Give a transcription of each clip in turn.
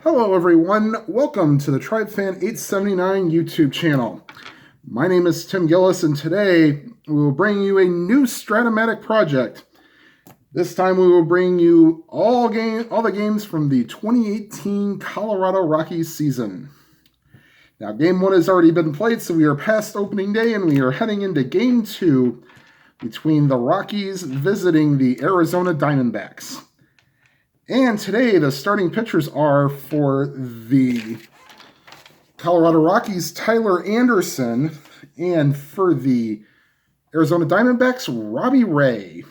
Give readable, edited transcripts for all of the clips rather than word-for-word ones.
Hello everyone, welcome to the Tribe Fan 879 YouTube channel. My name is Tim Gillis and today we will bring you a new Stratomatic project. This time we will bring you all the games from the 2018 Colorado Rockies season. Now game 1 has already been played, so we are past opening day and we are heading into game 2 between the Rockies visiting the Arizona Diamondbacks. And today, the starting pitchers are for the Colorado Rockies, Tyler Anderson, and for the Arizona Diamondbacks, Robbie Ray.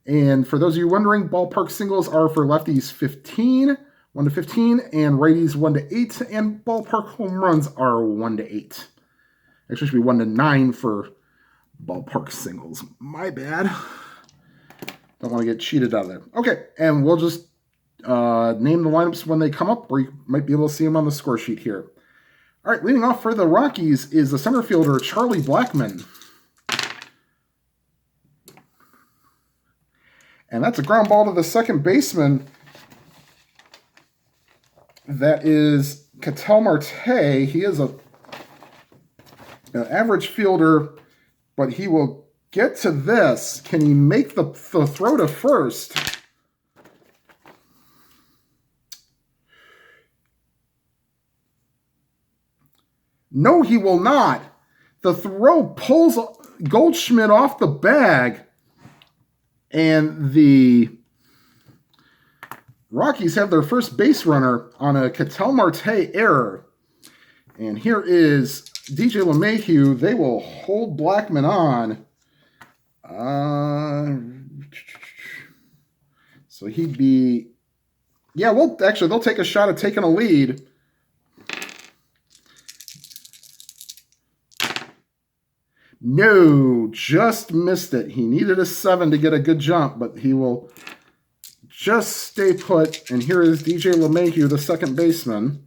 And for those of you wondering, ballpark singles are for lefties 1 to 15, and righties 1 to 8, and ballpark home runs are 1 to 8. Actually, it should be 1 to 9 for ballpark singles. My bad. Don't want to get cheated out of there. Okay, and we'll just name the lineups when they come up, or you might be able to see them on the score sheet here. All right, leading off for the Rockies is the center fielder, Charlie Blackmon. And that's a ground ball to the second baseman. That is Ketel Marte. He is an average fielder, but he will get to this. Can he make the throw to first? No, he will not. The throw pulls Goldschmidt off the bag, and the Rockies have their first base runner on a Ketel Marte error. And here is DJ LeMahieu. They will hold Blackmon on. So he'd be, yeah, well, actually, they'll take a shot at taking a lead. No, just missed it. He needed a 7 to get a good jump, but he will just stay put. And here is DJ LeMahieu, the second baseman.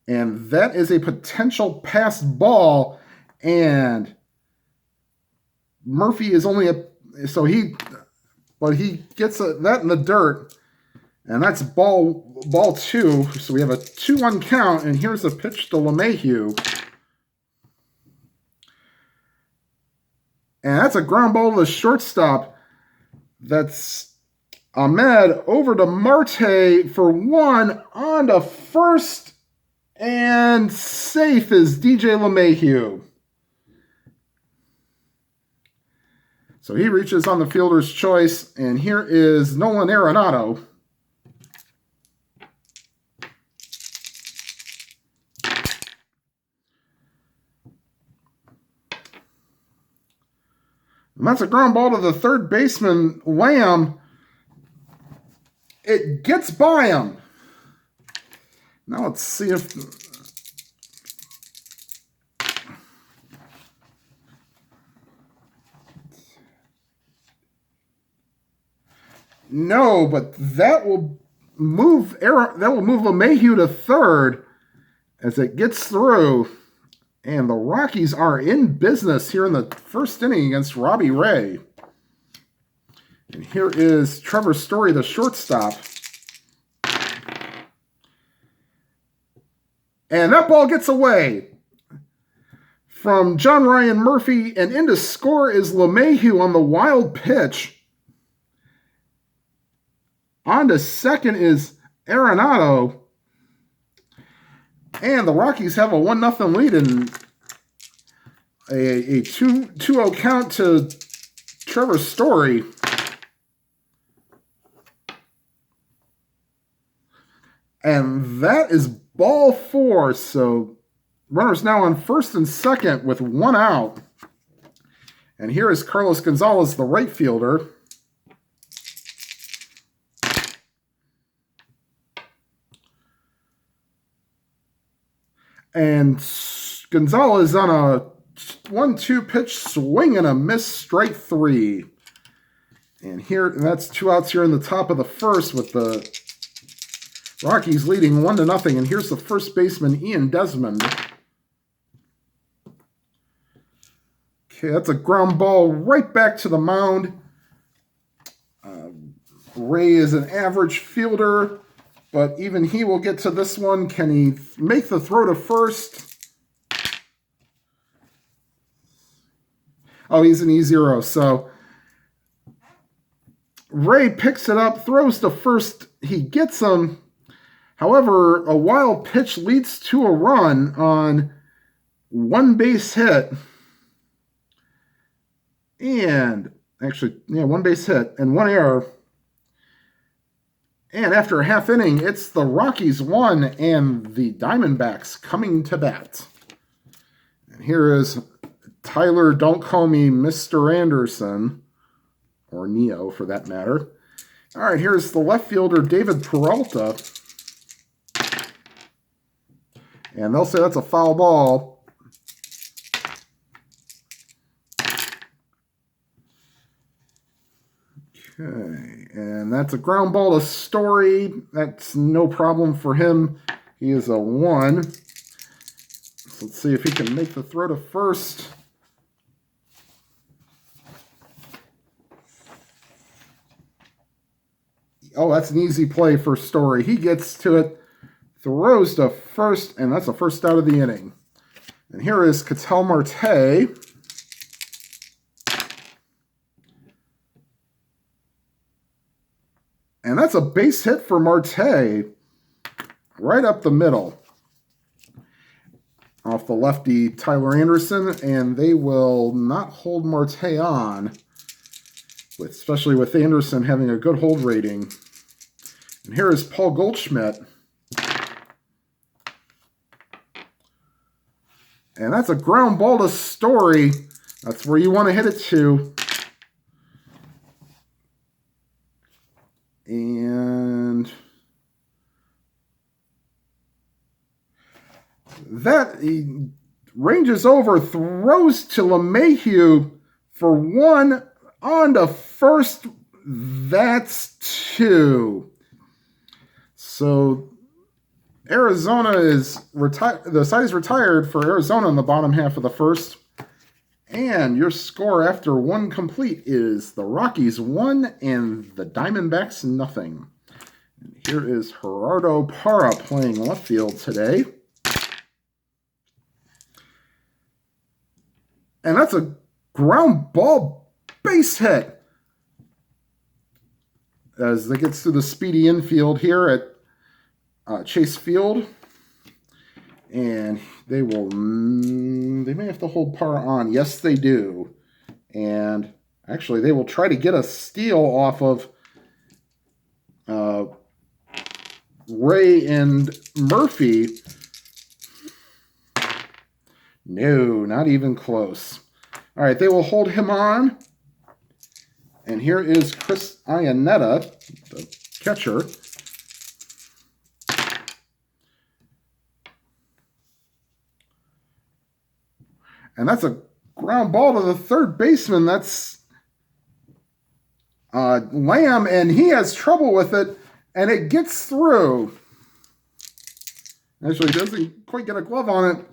And that is a potential passed ball, and Murphy is only but he gets that in the dirt, and that's ball 2. So we have a 2-1 count, and here's a pitch to LeMahieu. And that's a ground ball to the shortstop. That's Ahmed over to Marte for 1 on to first, and safe is DJ LeMahieu. So he reaches on the fielder's choice, and here is Nolan Arenado. And that's a ground ball to the third baseman, Lamb. It gets by him. Now let's see if... No, but that will move LeMahieu to third as it gets through. And the Rockies are in business here in the first inning against Robbie Ray. And here is Trevor Story, the shortstop. And that ball gets away from John Ryan Murphy, and in to score is LeMahieu on the wild pitch. On to second is Arenado. And the Rockies have a 1-0 lead in a 2-0 count to Trevor Story. And that is ball 4. So runners now on first and second with 1 out. And here is Carlos Gonzalez, the right fielder. And Gonzalez on a 1-2 pitch swing and a miss, strike 3. And that's 2 outs here in the top of the first with the Rockies leading 1-0. And here's the first baseman, Ian Desmond. Okay, that's a ground ball right back to the mound. Ray is an average fielder. but even he will get to this one. Can he make the throw to first? Oh, he's an E0. So Ray picks it up, throws to first. He gets him. However, a wild pitch leads to a run on one base hit. And actually, yeah, one base hit and one error. And after a half inning, it's the Rockies 1 and the Diamondbacks coming to bat. And here is Tyler, don't call me Mr. Anderson, or Neo for that matter. All right, here's the left fielder, David Peralta. And they'll say that's a foul ball. Okay, and that's a ground ball to Story. That's no problem for him. He is a 1. So let's see if he can make the throw to first. Oh, that's an easy play for Story. He gets to it, throws to first, and that's the first out of the inning. And here is Ketel Marte. And that's a base hit for Marte. Right up the middle. Off the lefty Tyler Anderson, and they will not hold Marte on, especially with Anderson having a good hold rating. And here is Paul Goldschmidt. And that's a ground ball to Story. That's where you want to hit it to. And that he ranges over, throws to LeMahieu for 1 on to first. That's 2. So Arizona is retired. The side is retired for Arizona in the bottom half of the first. And your score after 1 complete is the Rockies 1 and the Diamondbacks 0. And here is Gerardo Parra playing left field today. And that's a ground ball base hit. As it gets to the speedy infield here at Chase Field. And they may have to hold Parra on. Yes, they do. And actually, they will try to get a steal off of Ray and Murphy. No, not even close. All right, they will hold him on. And here is Chris Iannetta, the catcher. And that's a ground ball to the third baseman. That's Lamb, and he has trouble with it, and it gets through. Actually, doesn't quite get a glove on it.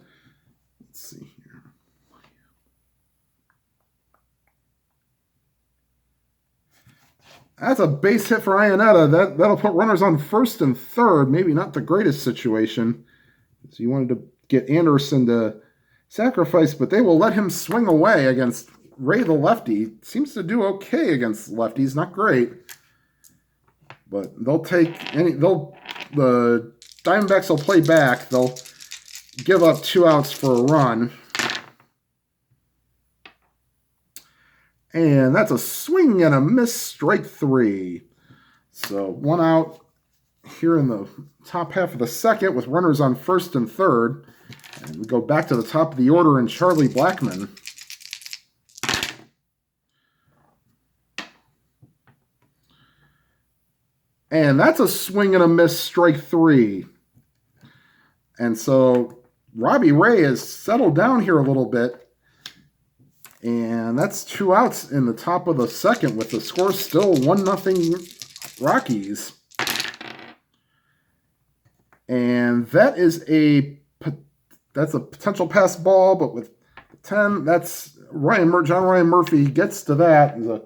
Let's see here. That's a base hit for Iannetta. That'll put runners on first and third. Maybe not the greatest situation. So you wanted to get Anderson to sacrifice, but they will let him swing away against Ray the lefty. Seems to do okay against lefties, not great. But they'll the Diamondbacks will play back. They'll give up 2 outs for a run. And that's a swing and a miss, strike 3. So 1 out here in the top half of the second with runners on first and third. And we go back to the top of the order in Charlie Blackmon. And that's a swing and a miss, strike 3. And so Robbie Ray has settled down here a little bit. And that's 2 outs in the top of the second with the score still 1-0 Rockies. And that is that's a potential pass ball, but with 10, that's John Ryan Murphy gets to that. He's a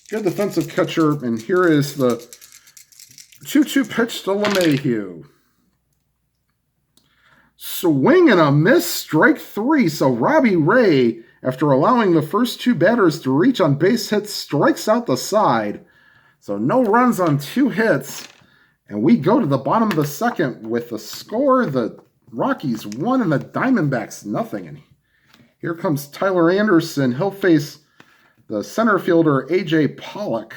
good defensive catcher, and here is the 2-2 pitch to LeMahieu. Swing and a miss, strike 3. So Robbie Ray, after allowing the first 2 batters to reach on base hits, strikes out the side. So no runs on 2 hits. And we go to the bottom of the second with the score, the Rockies 1 and the Diamondbacks nothing. And here comes Tyler Anderson. He'll face the center fielder, A.J. Pollock.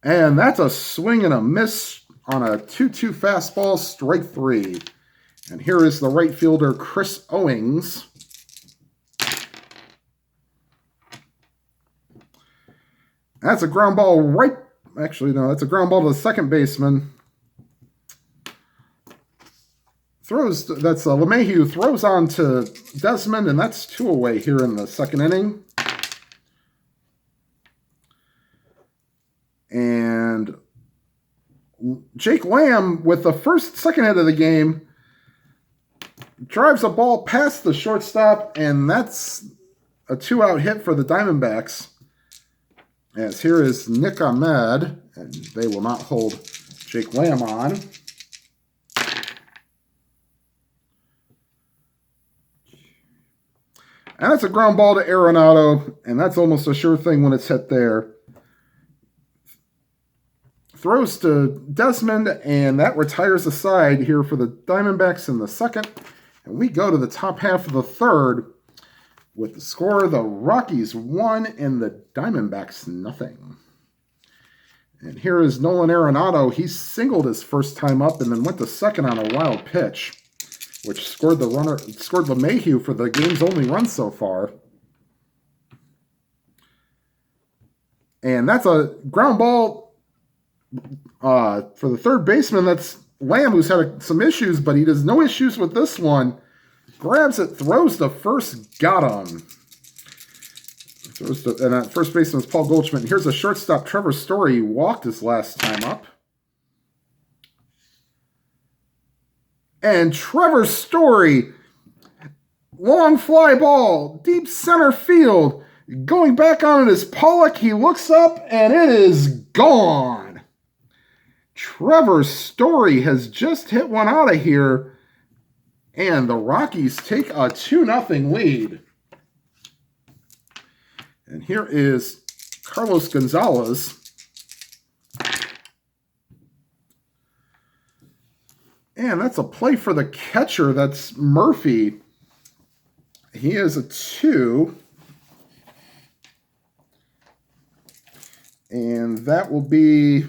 And that's a swing and a miss on a 2-2 fastball, strike 3. And here is the right fielder, Chris Owings. That's a ground ball right... Actually, no, that's a ground ball to the second baseman. That's LeMahieu throws on to Desmond, and that's 2 away here in the second inning. And Jake Lamb, with the second hit of the game, drives a ball past the shortstop, and that's a 2-out hit for the Diamondbacks. As here is Nick Ahmed, and they will not hold Jake Lamb on. And that's a ground ball to Arenado, and that's almost a sure thing when it's hit there. Throws to Desmond, and that retires the side here for the Diamondbacks in the second. And we go to the top half of the third with the score, the Rockies 1 and the Diamondbacks nothing. And here is Nolan Arenado. He singled his first time up and then went to second on a wild pitch, which scored LeMahieu for the game's only run so far. And that's a ground ball for the third baseman. That's Lamb, who's had some issues, but he has no issues with this one. Grabs it, throws to first, got him. And that first baseman is Paul Goldschmidt. And here's a shortstop, Trevor Story. He walked his last time up. And Trevor Story, long fly ball, deep center field. Going back on it is Pollock. He looks up, and it is gone. Trevor Story has just hit one out of here, and the Rockies take a 2-0 lead. And here is Carlos Gonzalez. And that's a play for the catcher. That's Murphy. He is a 2. And that will be...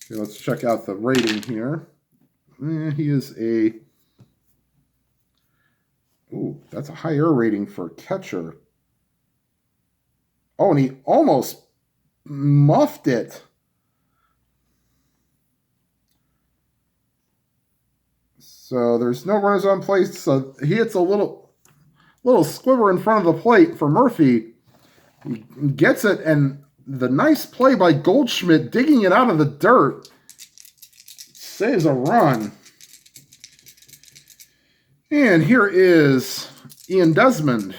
Okay, let's check out the rating here. He is a... Ooh, that's a higher rating for catcher. Oh, and he almost muffed it. So there's no runners on place. So he hits a little squiver in front of the plate for Murphy. He gets it, and the nice play by Goldschmidt, digging it out of the dirt, saves a run. And here is Ian Desmond.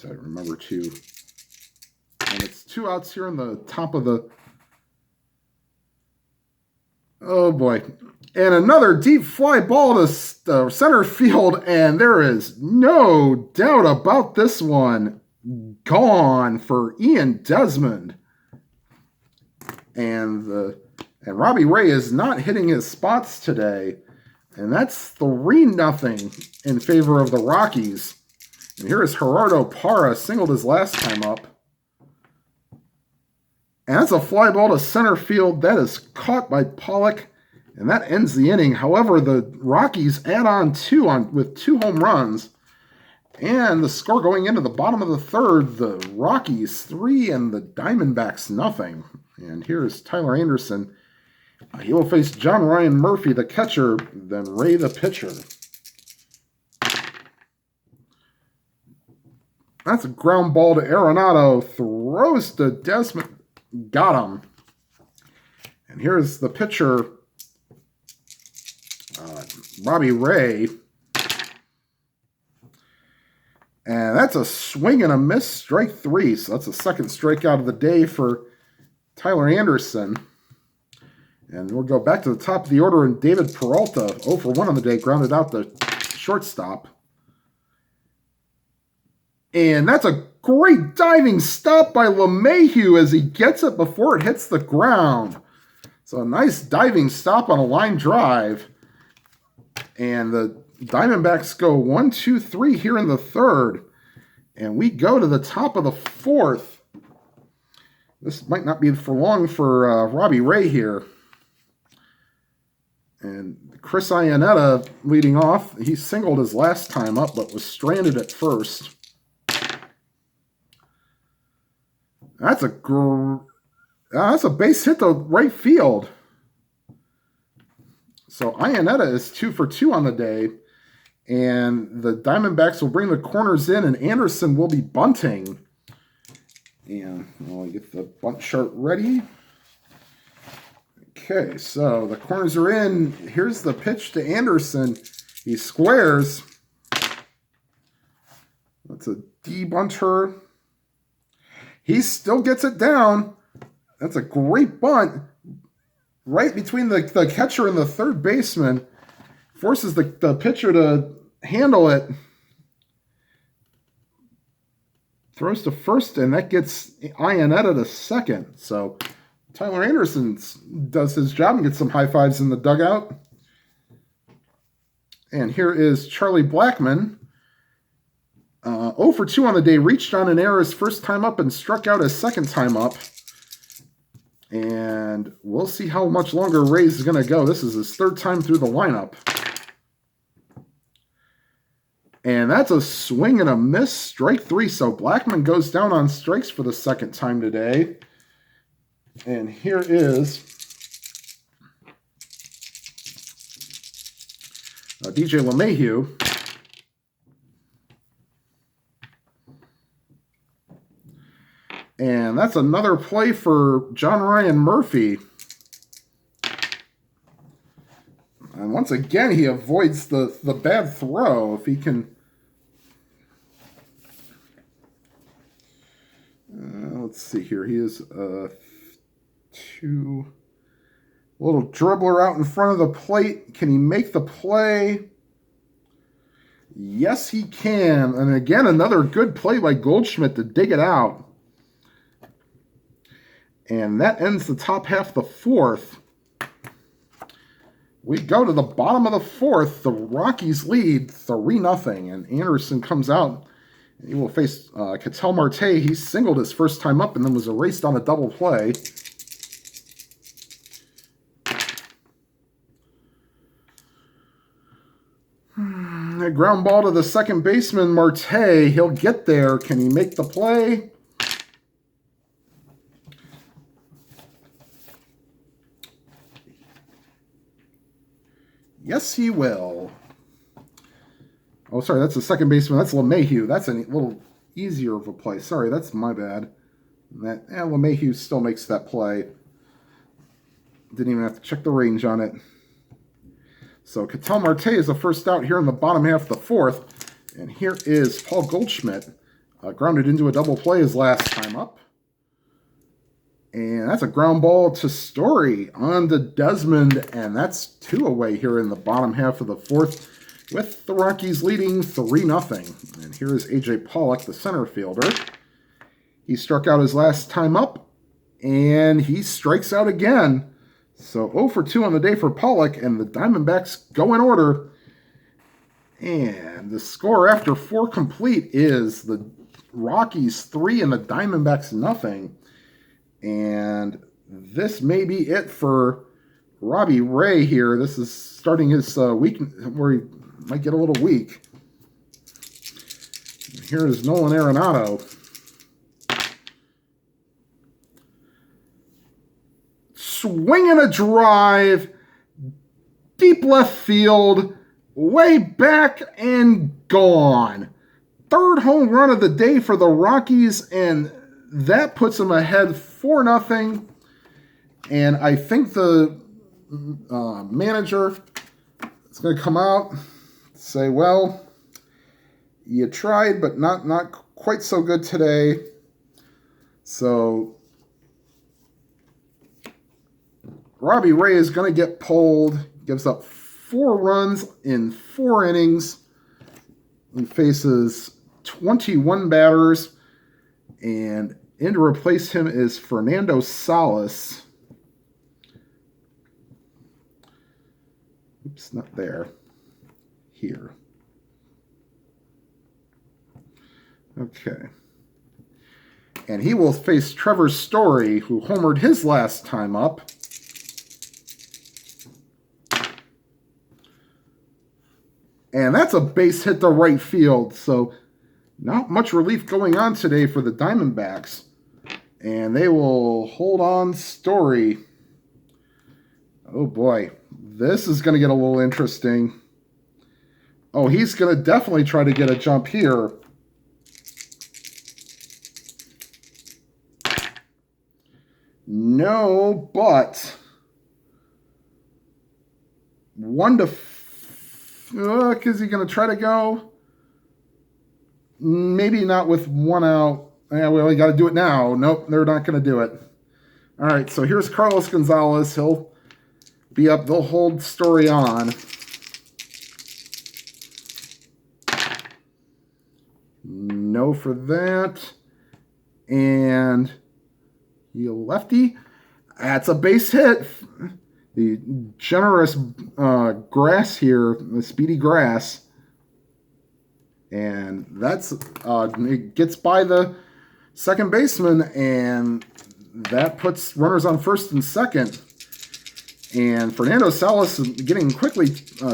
I remember 2. And it's 2 outs here in the top of the... Oh, boy. And another deep fly ball to center field, and there is no doubt about this one. Gone for Ian Desmond. And Robbie Ray is not hitting his spots today. And that's 3-0 in favor of the Rockies. And here is Gerardo Parra, singled his last time up. And that's a fly ball to center field. That is caught by Pollock, and that ends the inning. However, the Rockies add on 2 with 2 home runs. And the score going into the bottom of the third, the Rockies 3 and the Diamondbacks nothing. And here's Tyler Anderson. He will face John Ryan Murphy, the catcher, then Ray, the pitcher. That's a ground ball to Arenado. Throws to Desmond. Got him. And here's the pitcher, Robbie Ray. And that's a swing and a miss, strike 3. So that's the second strikeout of the day for Tyler Anderson. And we'll go back to the top of the order, and David Peralta, 0 for 1 on the day, grounded out the shortstop. And that's a great diving stop by LeMahieu as he gets it before it hits the ground. So a nice diving stop on a line drive. And the Diamondbacks go 1, 2, 3 here in the third. And we go to the top of the fourth. This might not be for long for Robbie Ray here. And Chris Iannetta leading off. He singled his last time up, but was stranded at first. That's a base hit to right field. So Iannetta is 2 for 2 on the day. And the Diamondbacks will bring the corners in, and Anderson will be bunting. And I'll get the bunt chart ready. Okay, so the corners are in. Here's the pitch to Anderson. He squares. That's a D-bunter. He still gets it down. That's a great bunt. Right between the catcher and the third baseman. Forces the pitcher to handle it. Throws to first, and that gets Iannetta to second. So Tyler Anderson does his job and gets some high fives in the dugout. And here is Charlie Blackmon. 0 for 2 on the day, reached on an error his first time up and struck out his second time up. And we'll see how much longer Ray's is going to go. This is his third time through the lineup. And that's a swing and a miss, strike 3. So Blackmon goes down on strikes for the second time today. And here is DJ LeMahieu. And that's another play for John Ryan Murphy. And once again, he avoids the bad throw. If he can... let's see here. He is a little dribbler out in front of the plate. Can he make the play? Yes, he can. And again, another good play by Goldschmidt to dig it out. And that ends the top half of the fourth. We go to the bottom of the fourth. The Rockies lead 3-0. And Anderson comes out. And he will face Ketel Marte. He singled his first time up and then was erased on a double play. A ground ball to the second baseman, Marte. He'll get there. Can he make the play? Yes, he will. Oh, sorry, that's the second baseman. That's LeMahieu. That's a little easier of a play. Sorry, that's my bad. LeMahieu still makes that play. Didn't even have to check the range on it. So Ketel Marte is the first out here in the bottom half of the fourth. And here is Paul Goldschmidt. Grounded into a double play his last time up. And that's a ground ball to Story on to Desmond. And that's 2 away here in the bottom half of the fourth, with the Rockies leading 3-0. And here is A.J. Pollock, the center fielder. He struck out his last time up, and he strikes out again. So 0 for 2 on the day for Pollock, and the Diamondbacks go in order. And the score after 4 complete is the Rockies 3 and the Diamondbacks 0. And this may be it for Robbie Ray here. This is starting his week where he might get a little weak. Here is Nolan Arenado. Swing and a drive. Deep left field. Way back and gone. Third home run of the day for the Rockies, and that puts them ahead 4-0. And I think the manager is going to come out and say, well, you tried, but not quite so good today. So Robbie Ray is going to get pulled. Gives up 4 runs in 4 innings. He faces 21 batters. And in to replace him is Fernando Salas. Oops, not there. Here. Okay. And he will face Trevor Story, who homered his last time up. And that's a base hit to right field. So not much relief going on today for the Diamondbacks. And they will hold on Story. Oh boy. This is going to get a little interesting. Oh, he's going to definitely try to get a jump here. No, but 1 to is he going to try to go? Maybe not with 1 out. Yeah, well, we got to do it now. Nope, they're not going to do it. All right, so here's Carlos Gonzalez. He'll be up. They'll hold Story on. No for that. And you lefty. That's a base hit. The generous grass here, the speedy grass. And that's it gets by the second baseman, and that puts runners on first and second. And Fernando Salas is getting quickly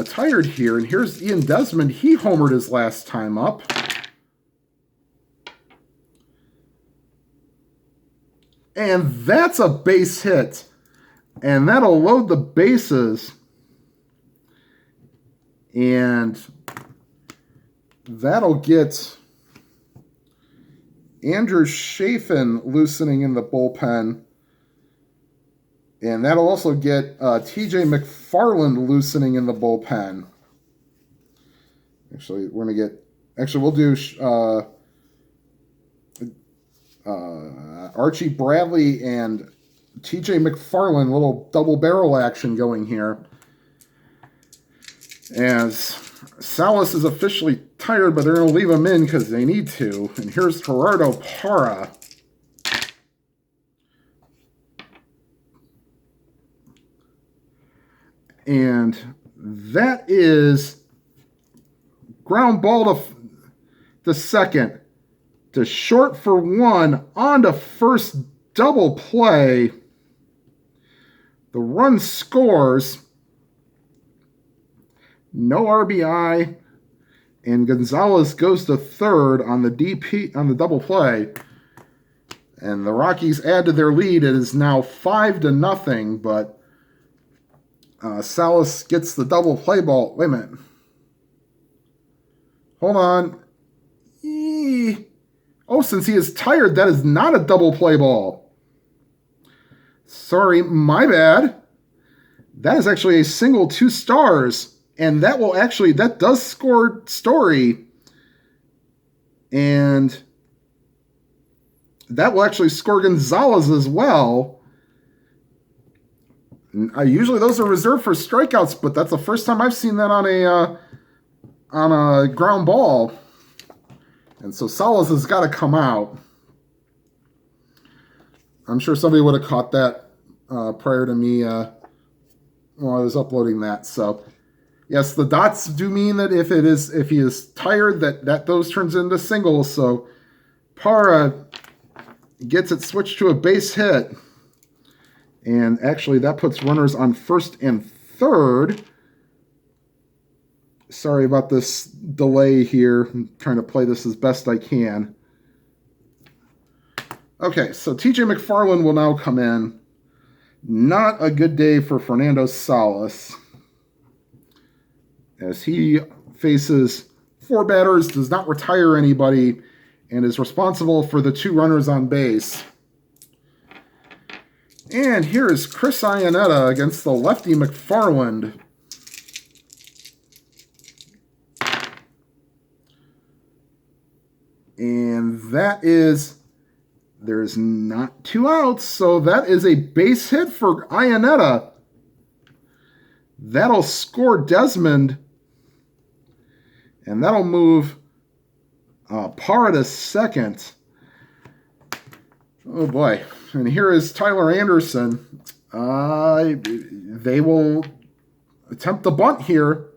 tired here. And here's Ian Desmond. He homered his last time up. And that's a base hit. And that'll load the bases. And that'll get Andrew Chafin loosening in the bullpen. And that'll also get TJ McFarland loosening in the bullpen. Actually, we're going to get... Actually, we'll do Archie Bradley and TJ McFarland, little double barrel action going here. As Salas is officially tired, but they're going to leave him in because they need to. And here's Gerardo Parra. And that is ground ball to second, to short for 1, on to first, double play. The run scores. No RBI, and Gonzalez goes to third on the DP on the double play. And the Rockies add to their lead. It is now 5-0, but Salas gets the double play ball. Wait a minute. Hold on. Oh, since he is tired, that is not a double play ball. Sorry, my bad. That is actually a single 2 stars. And that will actually, that does score Story. And that will actually score Gonzalez as well. Usually those are reserved for strikeouts, but that's the first time I've seen that on a ground ball. And so Salas has got to come out. I'm sure somebody would have caught that prior to me while I was uploading that. So yes, the dots do mean that if he is tired, that those turns into singles. So Parra gets it switched to a base hit. And actually that puts runners on first and third. Sorry about this delay here. I'm trying to play this as best I can. Okay, so TJ McFarland will now come in. Not a good day for Fernando Salas, as he faces 4 batters, does not retire anybody, and is responsible for the 2 runners on base. And here is Chris Iannetta against the lefty McFarland. And that is, there's not 2 outs, so that is a base hit for Iannetta. That'll score Desmond, and that'll move Parra to second. Oh boy. And here is Tyler Anderson. They will attempt the bunt here.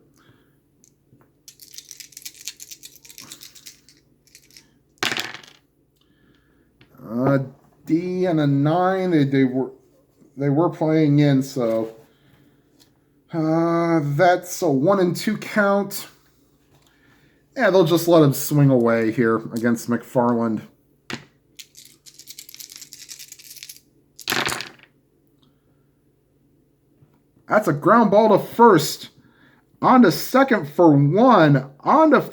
D and a 9. They were playing in, so that's a 1-2 count. Yeah, they'll just let him swing away here against McFarland. That's a ground ball to first. On to second for 1. On to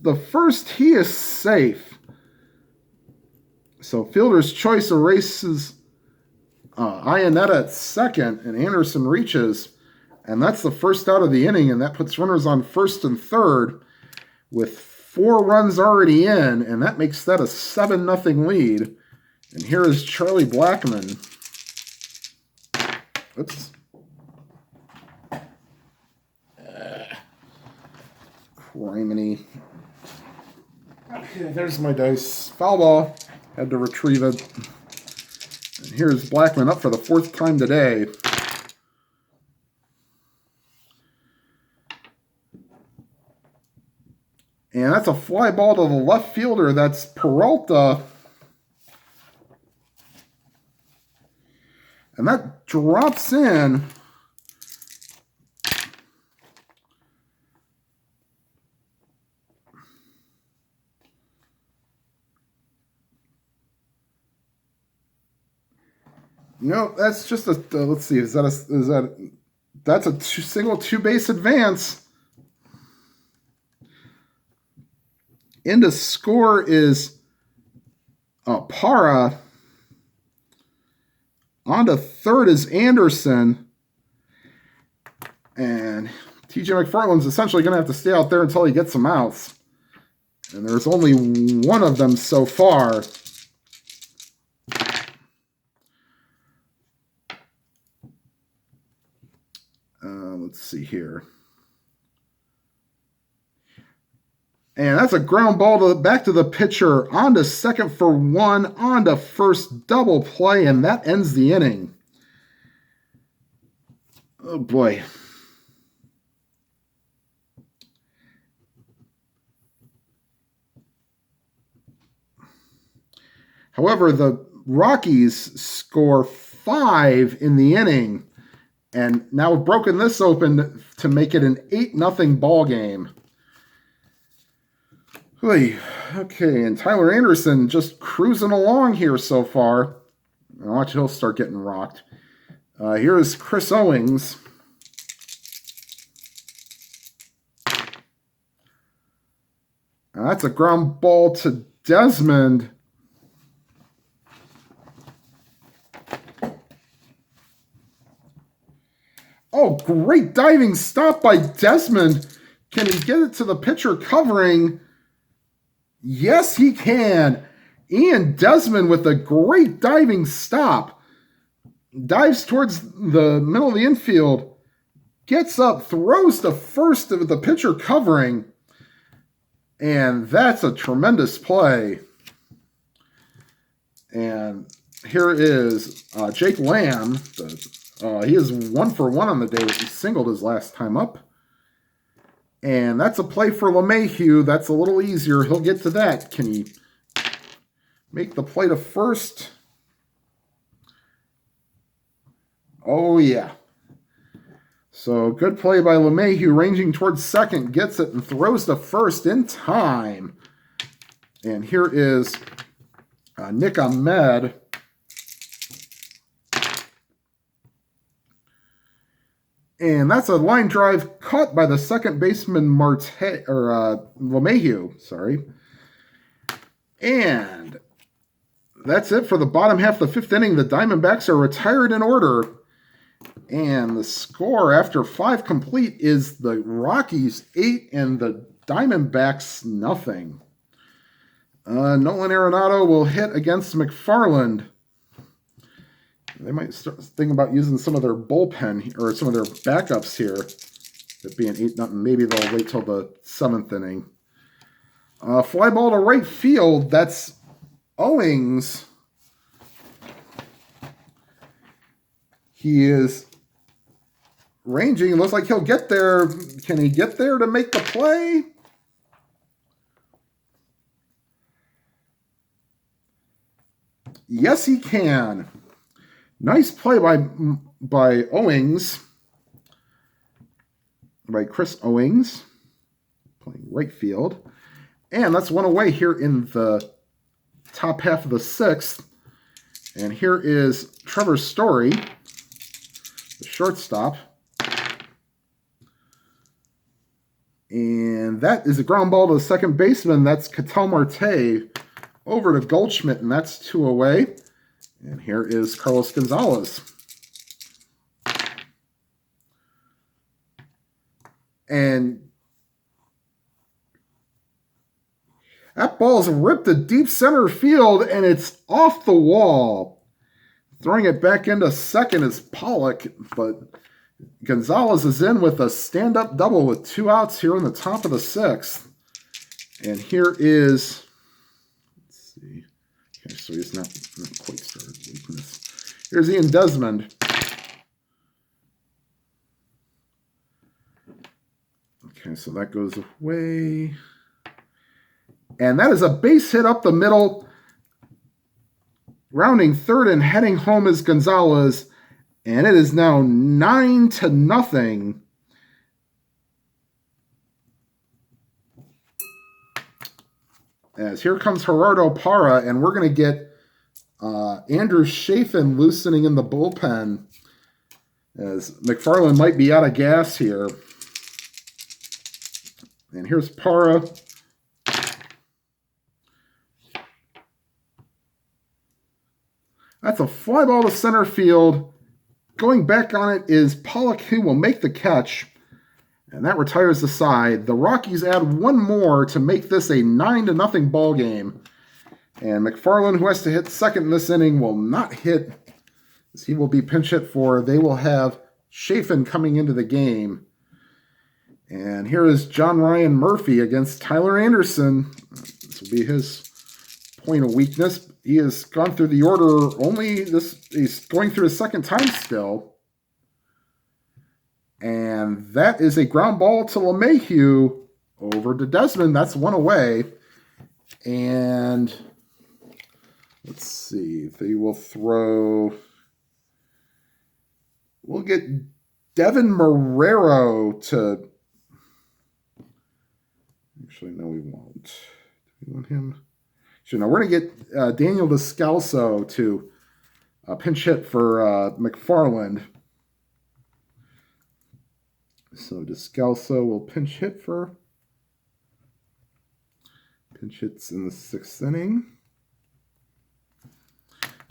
the first, he is safe. So fielder's choice erases Iannetta at second, and Anderson reaches. And that's the first out of the inning, and that puts runners on first and third with 4 runs already in, and that makes that a 7-0 lead. And here is Charlie Blackmon. Oops. Criminy. Okay, there's my dice. Foul ball. Had to retrieve it. And here's Blackmon up for the 4th time today. And that's a fly ball to the left fielder. That's Peralta. And that drops in. No, that's just a, let's see, that's a single 2-base advance. In to score is Parra. On to third is Anderson. And TJ McFarland's essentially going to have to stay out there until he gets some outs. And there's only 1 of them so far. Let's see here. And that's a ground ball back to the pitcher. On to second for 1. On to first, double play, and that ends the inning. Oh, boy. However, the Rockies score 5 in the inning. And now we've broken this open to make it an 8-0 ball game. Okay, and Tyler Anderson just cruising along here so far. Watch, he'll start getting rocked. Here is Chris Owings. That's a ground ball to Desmond. Oh, great diving stop by Desmond. Can he get it to the pitcher covering? Yes, he can. Ian Desmond with a great diving stop. Dives towards the middle of the infield. Gets up, throws to first with the pitcher covering. And that's a tremendous play. And here is Jake Lamb. He is 1 for 1 on the day. He singled his last time up. And that's a play for LeMahieu. That's a little easier. He'll get to that. Can he make the play to first? Oh, yeah. So good play by LeMahieu, ranging towards second. Gets it and throws to first in time. And here is Nick Ahmed. And that's a line drive caught by the second baseman LeMahieu. Sorry. And that's it for the bottom half of the 5th inning. The Diamondbacks are retired in order. And the score after 5 complete is the Rockies 8 and the Diamondbacks nothing. Nolan Arenado will hit against McFarland. They might start thinking about using some of their bullpen or some of their backups here. It being 8-0, maybe they'll wait till the 7th inning. Fly ball to right field. That's Owings. He is ranging. Looks like he'll get there. Can he get there to make the play? Yes, he can. Nice play by Owings. By Chris Owings. Playing right field. And that's one away here in the top half of the 6th. And here is Trevor Story, the shortstop. And that is a ground ball to the second baseman. That's Ketel Marte over to Goldschmidt, and that's 2 away. And here is Carlos Gonzalez. And that ball is ripped to deep center field, and it's off the wall. Throwing it back into second is Pollock, but Gonzalez is in with a stand-up double with 2 outs here in the top of the 6th. And here is, let's see, okay, so he's not quite started weakness. Here's Ian Desmond. Okay, so that goes away. And that is a base hit up the middle. Rounding third and heading home is Gonzalez. And it is now 9-0. As here comes Gerardo Parra, and we're going to get Andrew Chafin loosening in the bullpen. As McFarland might be out of gas here. And here's Parra. That's a fly ball to center field. Going back on it is Pollock, who will make the catch. And that retires the side. The Rockies add 1 more to make this a 9-0 ball game. And McFarland, who has to hit second in this inning, will not hit, as he will be pinch hit for. They will have Chafin coming into the game. And here is John Ryan Murphy against Tyler Anderson. This will be his point of weakness. He has gone through the order he's going through his second time still. And that is a ground ball to LeMahieu over to Desmond. That's 1 away. And let's see. They will throw. We'll get Devin Marrero to. Actually, no, we won't. Do we want him? So now we're going to get Daniel Descalso to pinch hit for McFarland. So Descalso will pinch hit for pinch hits in the 6th inning.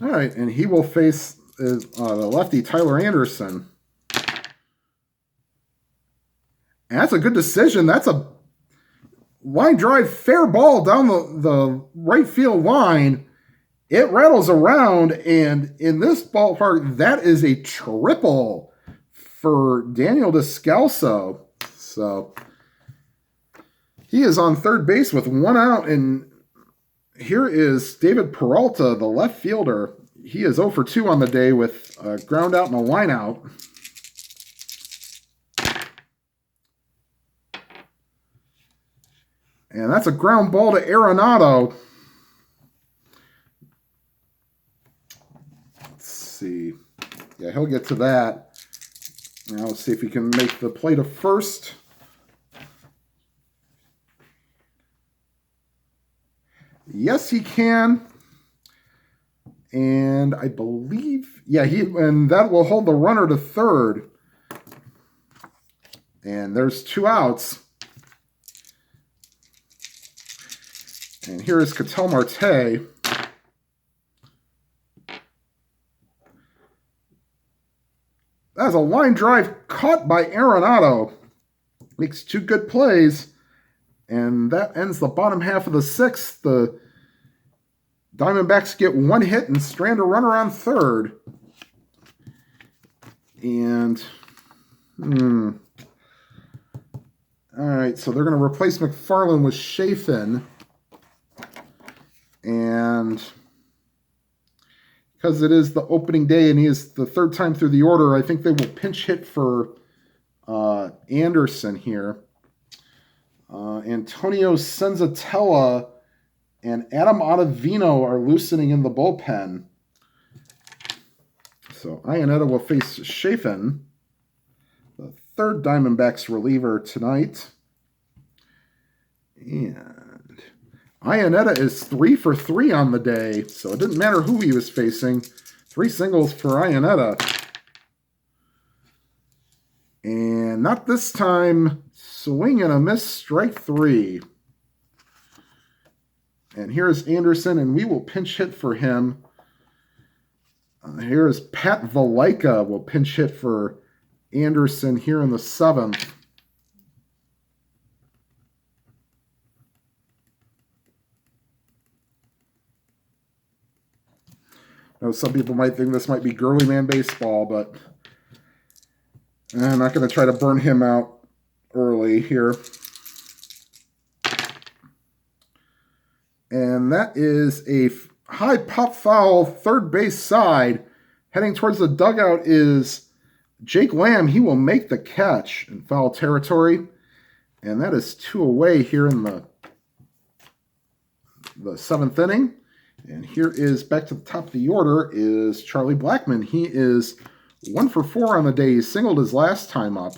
All right, and he will face the lefty Tyler Anderson. And that's a good decision. That's a line drive, fair ball down the right field line. It rattles around, and in this ballpark, that is a triple for Daniel Descalso. So he is on third base with 1 out, and here is David Peralta, the left fielder. He is 0 for 2 on the day with a ground out and a line out. And that's a ground ball to Arenado. Let's see. Yeah, he'll get to that. Now let's see if he can make the play to first. Yes, he can. And I believe, yeah, and that will hold the runner to third. And there's 2 outs. And here is Ketel Marte. That's a line drive caught by Arenado. Makes 2 good plays. And that ends the bottom half of the 6th. The Diamondbacks get 1 hit and strand a runner on 3rd. And, all right, so they're going to replace McFarland with Chafin. And because it is the opening day and he is the 3rd time through the order, I think they will pinch hit for Anderson here. Antonio Senzatella and Adam Ottavino are loosening in the bullpen. So Iannetta will face Chafin, the 3rd Diamondbacks reliever tonight. And Iannetta is 3 for 3 on the day, so it didn't matter who he was facing. 3 singles for Iannetta. And not this time. Swing and a miss, strike 3. And here's Anderson, and we will pinch hit for him. Here's Pat Valaika will pinch hit for Anderson here in the 7th. I know some people might think this might be girly man baseball, but I'm not going to try to burn him out early here. And that is a high pop foul, 3rd base side. Heading towards the dugout is Jake Lamb. He will make the catch in foul territory. And that is 2 away here in the 7th inning. And here is back to the top of the order is Charlie Blackmon. He is 1 for 4 on the day. He singled his last time up.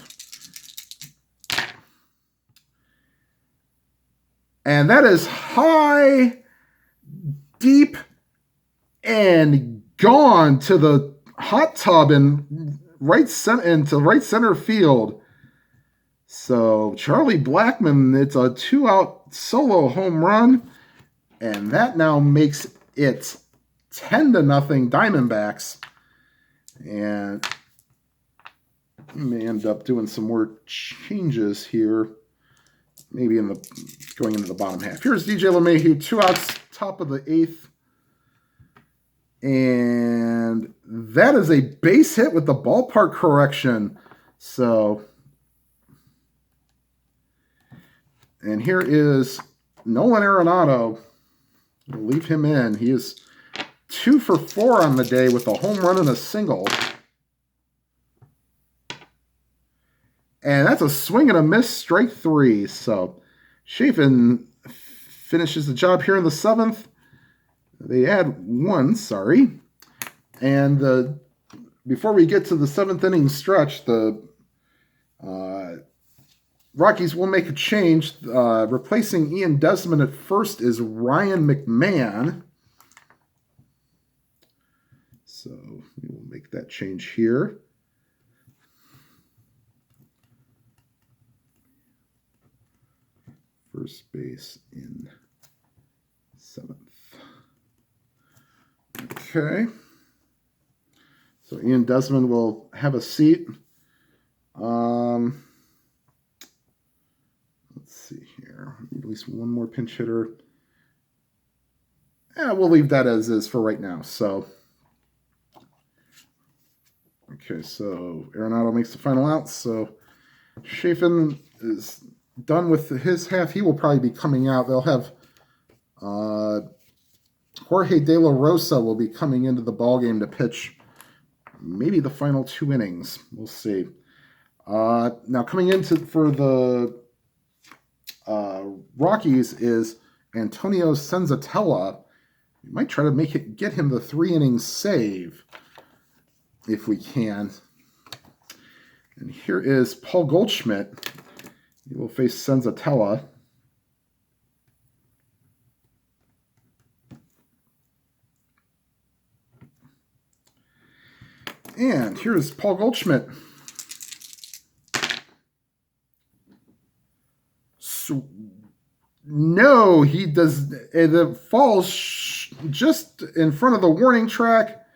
And that is high, deep, and gone to the hot tub and into right center field. So Charlie Blackmon, it's a 2-out solo home run, and that now makes it 10-0 Diamondbacks. And we may end up doing some more changes here. Maybe going into the bottom half. Here's DJ LeMahieu, 2 outs, top of the 8th. And that is a base hit with the ballpark correction. So, and here is Nolan Arenado. We'll leave him in. He is 2 for 4 on the day with a home run and a single. And that's a swing and a miss, strike 3. So Chafin finishes the job here in the 7th. They add 1, sorry. And before we get to the 7th inning stretch, the Rockies will make a change. Replacing Ian Desmond at first is Ryan McMahon. So we will make that change here. First base in 7th. Okay. So Ian Desmond will have a seat. Let's see here. At least one more pinch hitter. Yeah, we'll leave that as is for right now. So, okay, so Arenado makes the final out. So Chafin is done with his half. He will probably be coming out. They'll have Jorge De La Rosa will be coming into the ballgame to pitch maybe the final 2 innings. We'll see. Now coming into for the Rockies is Antonio Senzatella. We might try to get him the 3-inning save if we can. And here is Paul Goldschmidt. He will face Senzatella. And here's Paul Goldschmidt. So, no, he does. The falls just in front of the warning track.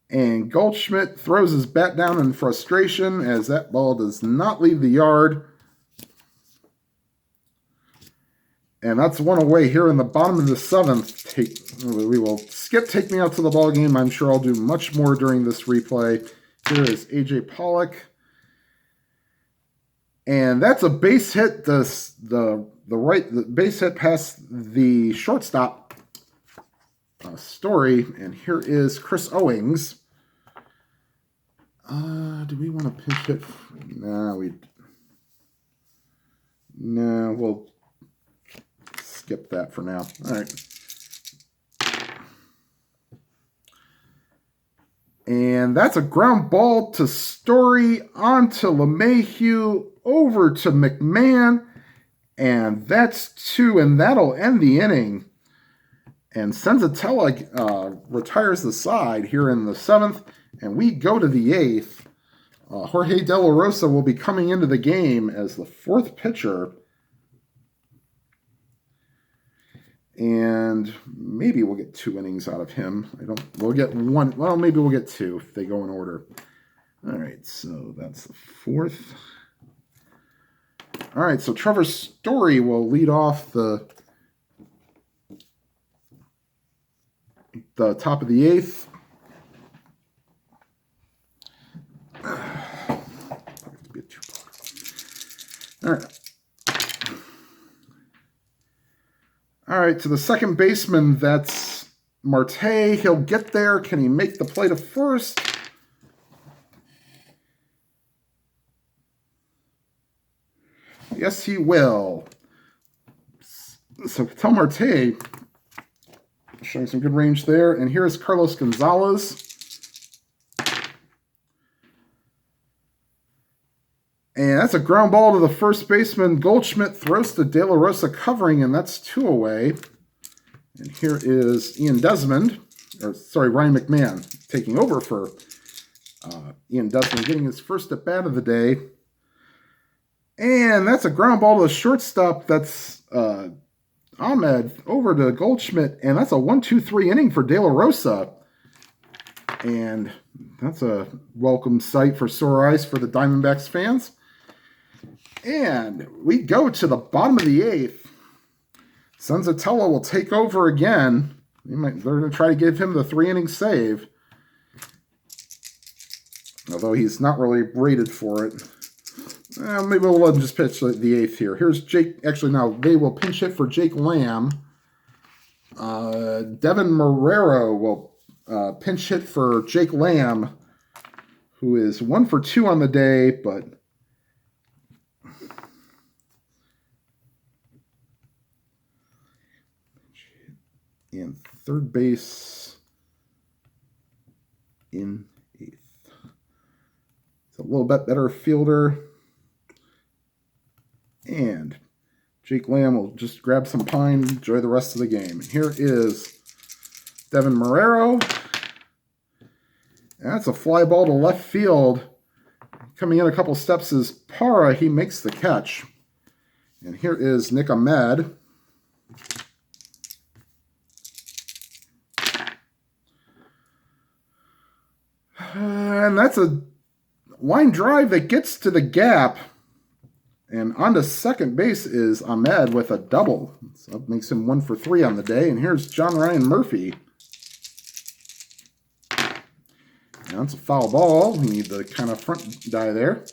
And Goldschmidt throws his bat down in frustration as that ball does not leave the yard. And that's one away here in the bottom of the 7th. We will skip Take Me Out to the Ball Game. I'm sure I'll do much more during this replay. Here is A.J. Pollock. And that's a base hit. The base hit past the shortstop Story. And here is Chris Owings. Do we want to pinch hit? No, we'll skip that for now. All right. And that's a ground ball to Story, onto LeMahieu, over to McMahon. And that's 2, and that'll end the inning. And Senzatella retires the side here in the 7th, and we go to the 8th. Jorge De La Rosa will be coming into the game as the 4th pitcher. And maybe we'll get 2 innings out of him. We'll get 1. Well, maybe we'll get 2 if they go in order. All right, so that's the 4th. All right, so Trevor Story will lead off the top of the 8th. All right. All right, to the second baseman, that's Marte. He'll get there. Can he make the play to first? Yes, he will. So Ketel Marte showing some good range there. And here is Carlos Gonzalez. And that's a ground ball to the first baseman. Goldschmidt throws to De La Rosa covering, and that's 2 away. And here is Ryan McMahon taking over for Ian Desmond, getting his first at bat of the day. And that's a ground ball to the shortstop. That's Ahmed over to Goldschmidt, and that's a 1-2-3 inning for De La Rosa. And that's a welcome sight for sore eyes for the Diamondbacks fans. And we go to the bottom of the 8th. Senzatella will take over again. They're going to try to give him the 3-inning save. Although he's not really rated for it. Maybe we'll let him just pitch the 8th here. Here's Jake. Actually, now they will pinch hit for Jake Lamb. Devin Marrero will pinch hit for Jake Lamb, who is 1 for 2 on the day, but in third base in 8th. It's a little bit better fielder. And Jake Lamb will just grab some pine, enjoy the rest of the game. Here is Devin Marrero. And that's a fly ball to left field. Coming in a couple steps is Parra. He makes the catch. And here is Nick Ahmed. And that's a line drive that gets to the gap. And on to second base is Ahmed with a double. So that makes him 1 for 3 on the day. And here's John Ryan Murphy. Now it's a foul ball. We need the kind of front die there.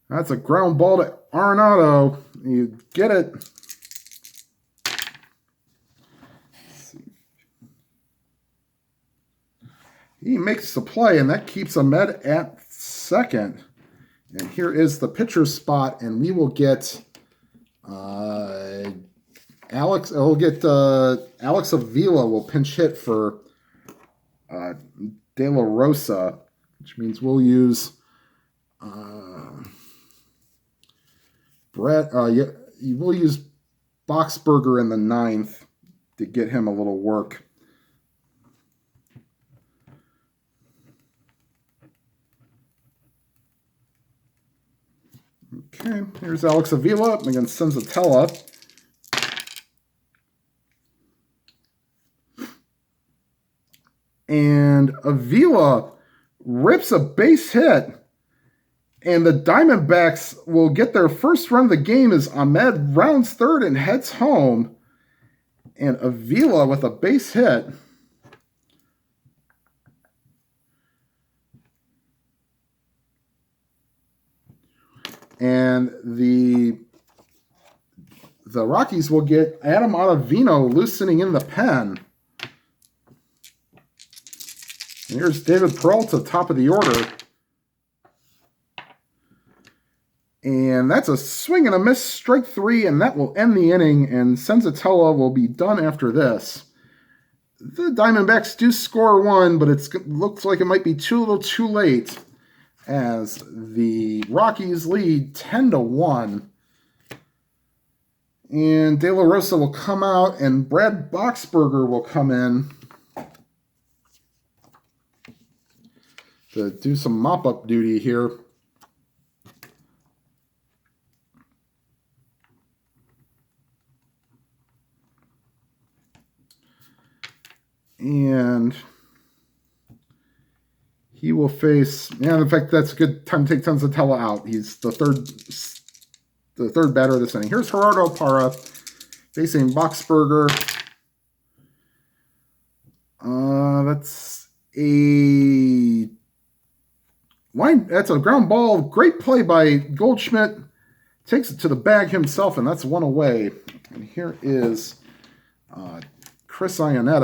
That's a ground ball to Arenado. You get it. He makes the play, and that keeps Ahmed at second. And here is the pitcher spot, and we will get Alex Avila will pinch hit for De La Rosa, which means we'll use we'll use Boxberger in the 9th to get him a little work. Okay, here's Alex Avila against Senzatella. And Avila rips a base hit. And the Diamondbacks will get their first run of the game as Ahmed rounds third and heads home. And Avila with a base hit. And the Rockies will get Adam Ottavino loosening in the pen. And here's David Peralta, top of the order. And that's a swing and a miss, strike three, and that will end the inning, and Senzatella will be done after this. The Diamondbacks do score one, but it looks like it might be too little too late as the Rockies lead 10-1. And De La Rosa will come out, and Brad Boxberger will come in to do some mop-up duty here. And he will face, in fact, that's a good time to take Senzatella out. He's the third batter of this inning. Here's Gerardo Parra facing Boxberger. That's a ground ball. Great play by Goldschmidt. Takes it to the bag himself, and that's one away. And here is Chris Ionetta.